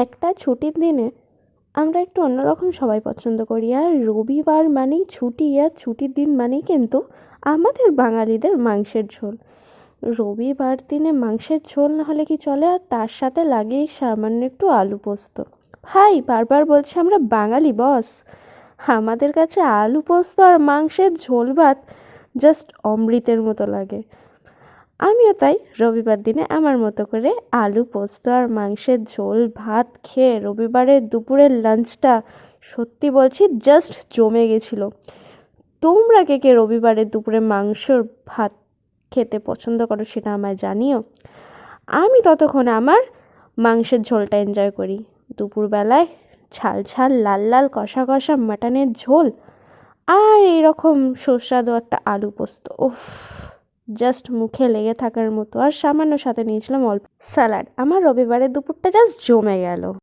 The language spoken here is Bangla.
একটা ছুটির দিনে আমরা একটু অন্যরকম সবাই পছন্দ করি, আর রবিবার মানেই ছুটি, আর ছুটির দিন মানেই কিন্তু আমাদের বাঙালিদের মাংসের ঝোল। রবিবার দিনে মাংসের ঝোল না হলে কি চলে? আর তার সাথে লাগে সামান্য একটু আলু পোস্ত। ভাই বারবার বলছে আমরা বাঙালি বস, আমাদের কাছে আলু পোস্ত আর মাংসের ঝোল ভাত জাস্ট অমৃতের মতো লাগে। আমিও তাই রবিবার দিনে আমার মতো করে আলু পোস্ত আর মাংসের ঝোল ভাত খেয়ে রবিবারের দুপুরের লাঞ্চটা সত্যি বলছি জাস্ট জমে গেছিলো। তোমরা কে কে রবিবারের দুপুরে মাংসর ভাত খেতে পছন্দ করো সেটা আমায় জানিও। আমি ততক্ষণে আমার মাংসের ঝোলটা এনজয় করি। দুপুরবেলায় ঝাল ঝাল লাল লাল কষা কষা মাটনের ঝোল আর এইরকম সুস্বাদু একটা আলু পোস্ত, উফ, জাস্ট মুখে লেগে থাকার মতো। আর সামান্য সাথে নিয়েছিলাম অল্প স্যালাড। আমার রবিবারের দুপুরটা জাস্ট জমে গেল।